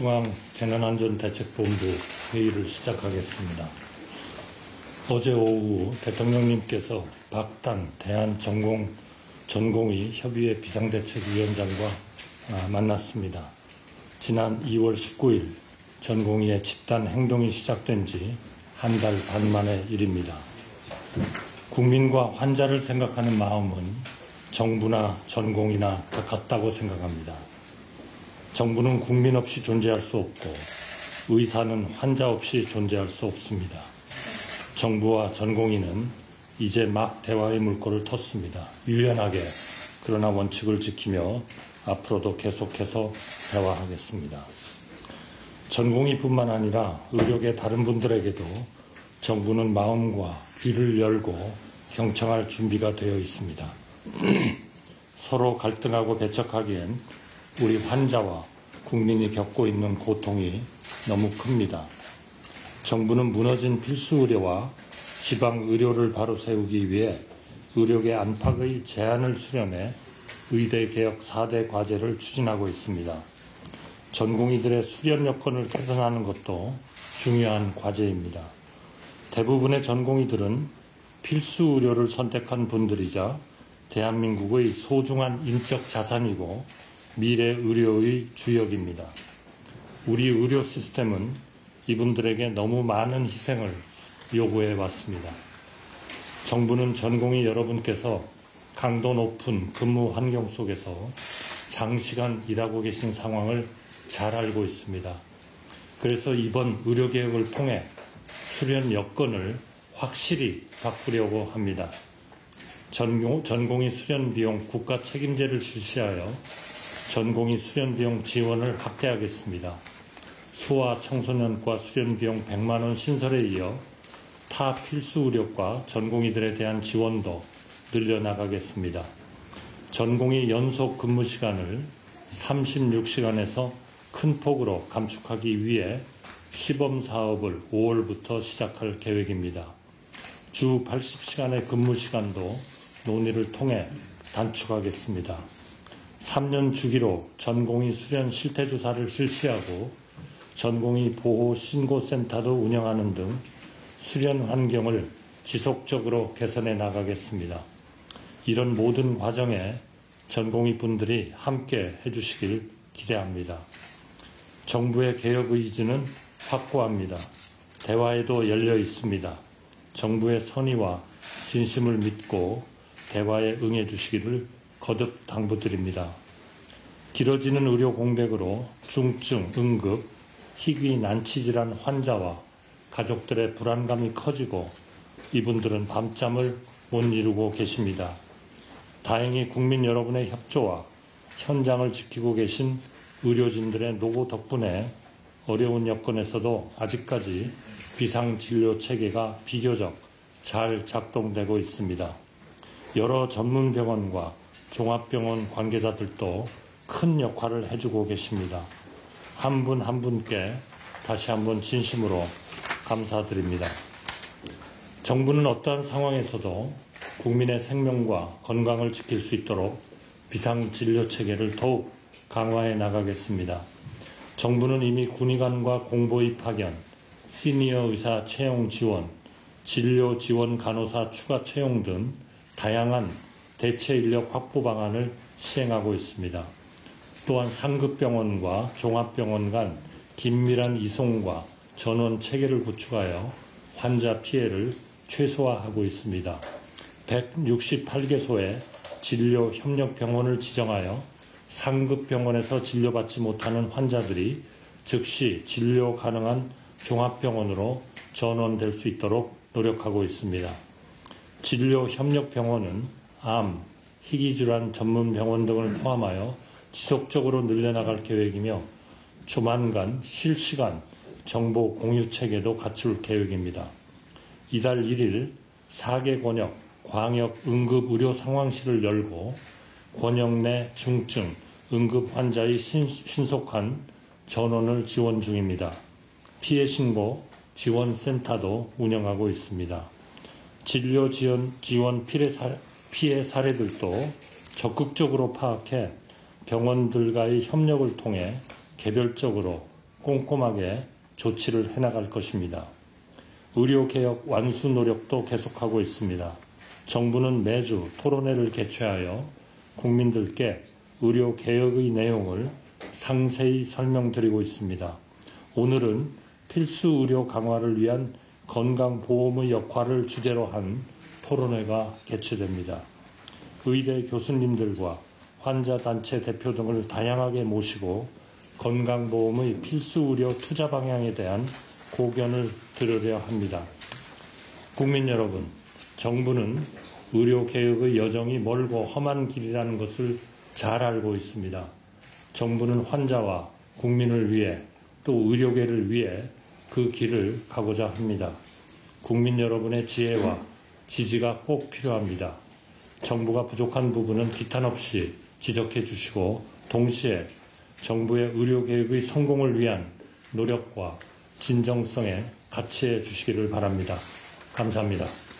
중앙재난안전대책본부 회의를 시작하겠습니다. 어제 오후 대통령님께서 박단 대한전공의 협의회 비상대책위원장과 만났습니다. 지난 2월 19일 전공의의 집단 행동이 시작된 지 한 달 반 만의 일입니다. 국민과 환자를 생각하는 마음은 정부나 전공이나 다 같다고 생각합니다. 정부는 국민 없이 존재할 수 없고 의사는 환자 없이 존재할 수 없습니다. 정부와 전공의는 이제 막 대화의 물꼬를 텄습니다. 유연하게 그러나 원칙을 지키며 앞으로도 계속해서 대화하겠습니다. 전공의뿐만 아니라 의료계 다른 분들에게도 정부는 마음과 귀를 열고 경청할 준비가 되어 있습니다. 서로 갈등하고 배척하기엔 우리 환자와 국민이 겪고 있는 고통이 너무 큽니다. 정부는 무너진 필수 의료와 지방 의료를 바로 세우기 위해 의료계 안팎의 제안을 수렴해 의대 개혁 4대 과제를 추진하고 있습니다. 전공의들의 수련 여건을 개선하는 것도 중요한 과제입니다. 대부분의 전공의들은 필수 의료를 선택한 분들이자 대한민국의 소중한 인적 자산이고 미래 의료의 주역입니다. 우리 의료 시스템은 이분들에게 너무 많은 희생을 요구해 왔습니다. 정부는 전공의 여러분께서 강도 높은 근무 환경 속에서 장시간 일하고 계신 상황을 잘 알고 있습니다. 그래서 이번 의료개혁을 통해 수련 여건을 확실히 바꾸려고 합니다. 전공의 수련 비용 국가 책임제를 실시하여 전공의 수련 비용 지원을 확대하겠습니다. 소아 청소년과 수련 비용 100만 원 신설에 이어 타 필수 의료과 전공의들에 대한 지원도 늘려나가겠습니다. 전공의 연속 근무 시간을 36시간에서 큰 폭으로 감축하기 위해 시범 사업을 5월부터 시작할 계획입니다. 주 80시간의 근무 시간도 논의를 통해 단축하겠습니다. 3년 주기로 전공의 수련 실태조사를 실시하고 전공의 보호 신고센터도 운영하는 등 수련 환경을 지속적으로 개선해 나가겠습니다. 이런 모든 과정에 전공의 분들이 함께 해주시길 기대합니다. 정부의 개혁 의지는 확고합니다. 대화에도 열려 있습니다. 정부의 선의와 진심을 믿고 대화에 응해 주시기를 거듭 당부드립니다. 길어지는 의료 공백으로 중증, 응급, 희귀 난치질환 환자와 가족들의 불안감이 커지고 이분들은 밤잠을 못 이루고 계십니다. 다행히 국민 여러분의 협조와 현장을 지키고 계신 의료진들의 노고 덕분에 어려운 여건에서도 아직까지 비상진료 체계가 비교적 잘 작동되고 있습니다. 여러 전문병원과 종합병원 관계자들도 큰 역할을 해주고 계십니다. 한 분 한 분께 다시 한번 진심으로 감사드립니다. 정부는 어떠한 상황에서도 국민의 생명과 건강을 지킬 수 있도록 비상진료체계를 더욱 강화해 나가겠습니다. 정부는 이미 군의관과 공보의 파견, 시니어 의사 채용 지원, 진료 지원 간호사 추가 채용 등 다양한 대체 인력 확보 방안을 시행하고 있습니다. 또한 상급병원과 종합병원 간 긴밀한 이송과 전원 체계를 구축하여 환자 피해를 최소화하고 있습니다. 168개소의 진료협력병원을 지정하여 상급병원에서 진료받지 못하는 환자들이 즉시 진료 가능한 종합병원으로 전원될 수 있도록 노력하고 있습니다. 진료협력병원은 암, 희귀질환 전문병원 등을 포함하여 지속적으로 늘려나갈 계획이며 조만간 실시간 정보 공유 체계도 갖출 계획입니다. 이달 1일 4개 권역 광역 응급의료 상황실을 열고 권역 내 중증 응급 환자의 신속한 전원을 지원 중입니다. 피해 신고 지원센터도 운영하고 있습니다. 진료 지원 피해 사례들도 적극적으로 파악해 병원들과의 협력을 통해 개별적으로 꼼꼼하게 조치를 해나갈 것입니다. 의료개혁 완수 노력도 계속하고 있습니다. 정부는 매주 토론회를 개최하여 국민들께 의료개혁의 내용을 상세히 설명드리고 있습니다. 오늘은 필수 의료 강화를 위한 건강보험의 역할을 주제로 한 토론회가 개최됩니다. 의대 교수님들과 환자단체 대표 등을 다양하게 모시고 건강보험의 필수 의료 투자 방향에 대한 고견을 들으려 합니다. 국민 여러분, 정부는 의료개혁의 여정이 멀고 험한 길이라는 것을 잘 알고 있습니다. 정부는 환자와 국민을 위해 또 의료계를 위해 그 길을 가고자 합니다. 국민 여러분의 지혜와 지지가 꼭 필요합니다. 정부가 부족한 부분은 비탄 없이 지적해 주시고 동시에 정부의 의료개혁의 성공을 위한 노력과 진정성에 같이해 주시기를 바랍니다. 감사합니다.